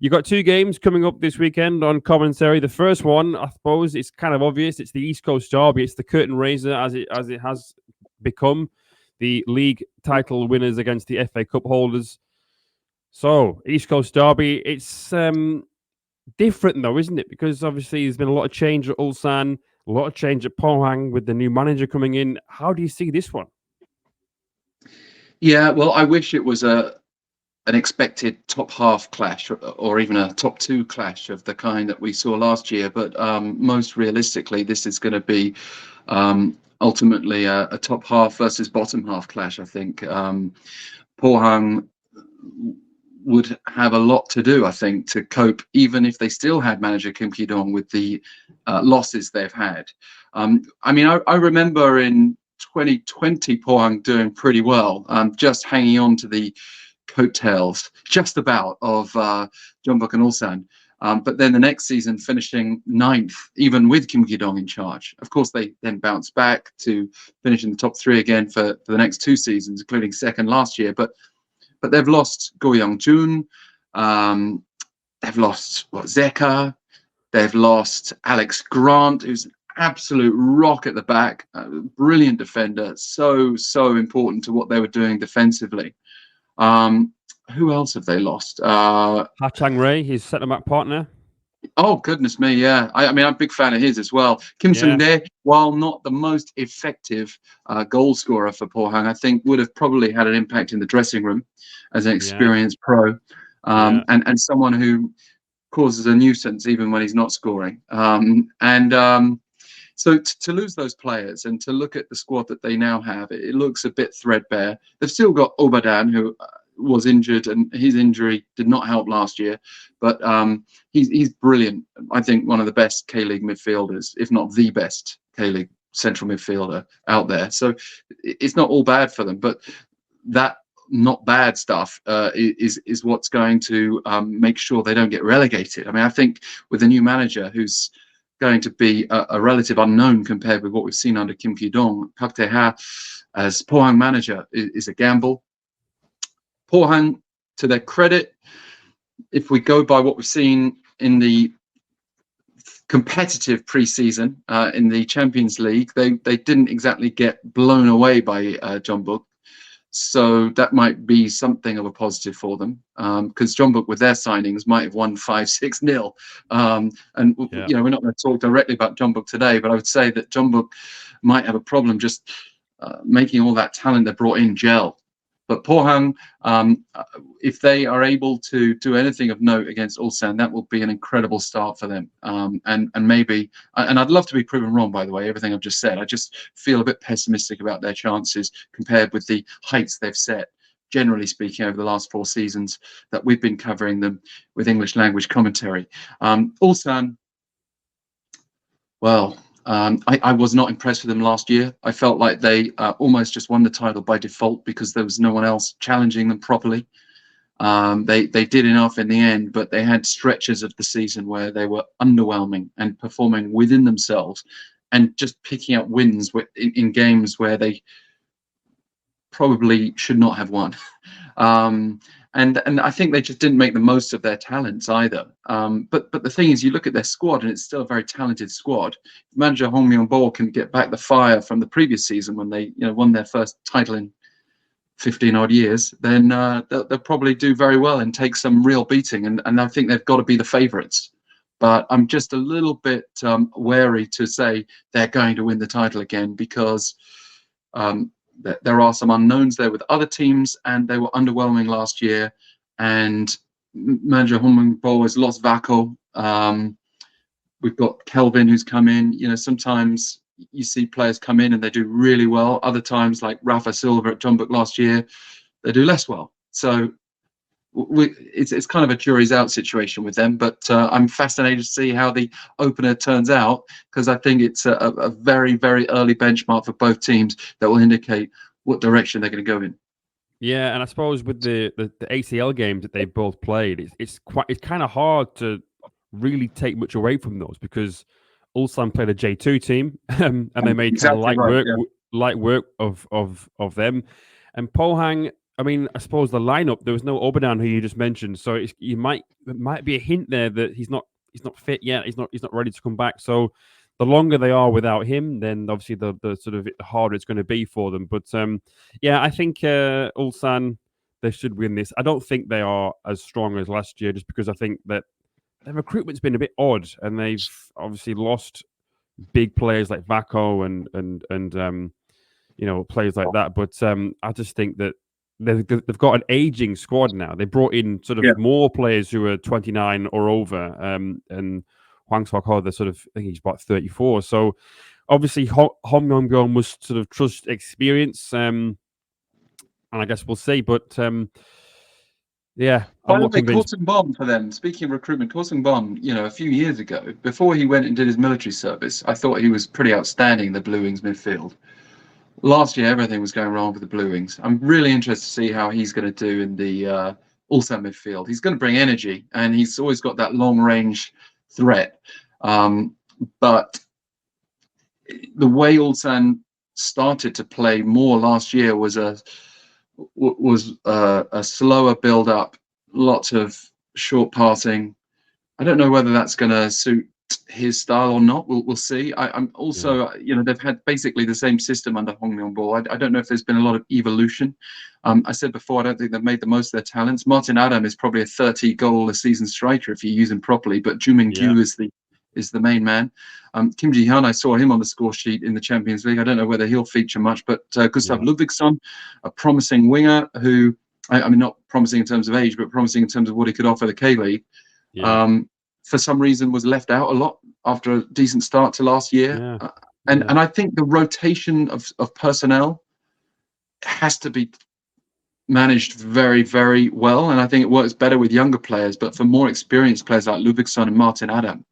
You've got two games coming up this weekend on commentary. The first one, I suppose, it's kind of obvious. It's the East Coast Derby. It's the curtain raiser, as it has become. The league title winners against the FA Cup holders. So, East Coast Derby, it's different though, isn't it? Because obviously there's been a lot of change at Ulsan, a lot of change at Pohang with the new manager coming in. How do you see this one? Yeah, well, I wish it was an expected top half clash or even a top two clash of the kind that we saw last year. But most realistically, this is going to be ultimately a top half versus bottom half clash. I think Pohang would have a lot to do, I think, to cope, even if they still had manager Kim Ki-dong with the losses they've had. I mean, I remember in 2020 Pohang doing pretty well, just hanging on to the coattails just about of Jeonbuk and Ulsan. But then the next season finishing 9th, even with Kim Ki-dong in charge. Of course, they then bounced back to finish in the top 3 again for the next 2 seasons, including second last year. But they've lost Go Young-jun, they've lost Zeka, they've lost Alex Grant, who's an absolute rock at the back, brilliant defender, so important to what they were doing defensively. Who else have they lost? Ha Chang-rae, his centre-back partner. Oh, goodness me, yeah. I mean, I'm a big fan of his as well. Kim Seung-dae, while not the most effective goal scorer for Pohang, I think would have probably had an impact in the dressing room as an experienced pro, and someone who causes a nuisance even when he's not scoring. So to lose those players and to look at the squad that they now have, it looks a bit threadbare. They've still got Obadan, who was injured, and his injury did not help last year, but he's brilliant. I think one of the best K-League midfielders, if not the best K-League central midfielder out there. So it's not all bad for them, but that not bad stuff is what's going to make sure they don't get relegated. I mean, I think with a new manager who's going to be a relative unknown compared with what we've seen under Kim Ki-dong, Park Tae-ha as Pohang manager is a gamble. Pohang, to their credit, if we go by what we've seen in the competitive pre-season in the Champions League, they didn't exactly get blown away by Jeonbuk. So that might be something of a positive for them, because Jeonbuk with their signings might have won 5-6-0. You know, we're not going to talk directly about Jeonbuk today, but I would say that Jeonbuk might have a problem just making all that talent they brought in gel. But Pohang, if they are able to do anything of note against Ulsan, that will be an incredible start for them. And maybe, and I'd love to be proven wrong, by the way, everything I've just said. I just feel a bit pessimistic about their chances compared with the heights they've set, generally speaking, over the last 4 seasons that we've been covering them with English language commentary. Ulsan, well, I was not impressed with them last year. I felt like they almost just won the title by default because there was no one else challenging them properly. They did enough in the end, but they had stretches of the season where they were underwhelming and performing within themselves and just picking up wins in games where they probably should not have won. And I think they just didn't make the most of their talents either. But the thing is, you look at their squad, and it's still a very talented squad. If manager Hong Myung-bol can get back the fire from the previous season when they won their first title in 15 odd years, then they'll probably do very well and take some real beating. And I think they've got to be the favourites. But I'm just a little bit wary to say they're going to win the title again, because there are some unknowns there with other teams, and they were underwhelming last year. And manager Hong Myung-bol has lost Vako. We've got Kelvin who's come in. Sometimes you see players come in and they do really well. Other times, like Rafa Silva at Jeonbuk last year, they do less well. So it's kind of a jury's out situation with them. But I'm fascinated to see how the opener turns out, because I think it's a very, very early benchmark for both teams that will indicate what direction they're going to go in. Yeah, and I suppose with the ACL games that they both played, it's kind of hard to really take much away from those, because Ulsan played a J2 team and they made kind of light work of them. And Pohang, I mean, I suppose the lineup, there was no Obadan, who you just mentioned, so it might be a hint there that he's not fit yet. He's not ready to come back. So the longer they are without him, then obviously the sort of harder it's going to be for them. But yeah, I think Ulsan, they should win this. I don't think they are as strong as last year, just because I think that their recruitment's been a bit odd, and they've obviously lost big players like Vako and players like that. But I just think that they've got an aging squad now. They brought in sort of more players who are 29 or over, and Hwang Sok-ho, I think he's about 34. So obviously Hong Myung-byon must sort of trust experience, and I guess we'll see. But yeah, by the way, Ko Sung-bom for them. Speaking of recruitment, Ko Sung-bom, a few years ago, before he went and did his military service, I thought he was pretty outstanding in the Blue Wings midfield. Last year, everything was going wrong with the Blue Wings. I'm really interested to see how he's going to do in the Ulsan midfield. He's going to bring energy, and he's always got that long-range threat. But the way Ulsan started to play more last year was a slower build-up, lots of short passing. I don't know whether that's going to suit his style or not. We'll see. I'm also, they've had basically the same system under Hong Myung-bol. I don't know if there's been a lot of evolution. I said before, I don't think they've made the most of their talents. Martin Adam is probably a 30-goal-a-season striker if you use him properly, but Ju Min-kyu is the main man. Kim Ji-hyun, I saw him on the score sheet in the Champions League. I don't know whether he'll feature much, but Gustav Ludvigsson, a promising winger who, I mean, not promising in terms of age, but promising in terms of what he could offer the K-League. For some reason was left out a lot after a decent start to last year. And I think the rotation of personnel has to be managed very, very well. And I think it works better with younger players, but for more experienced players like Ludvigsson and Martin Adam,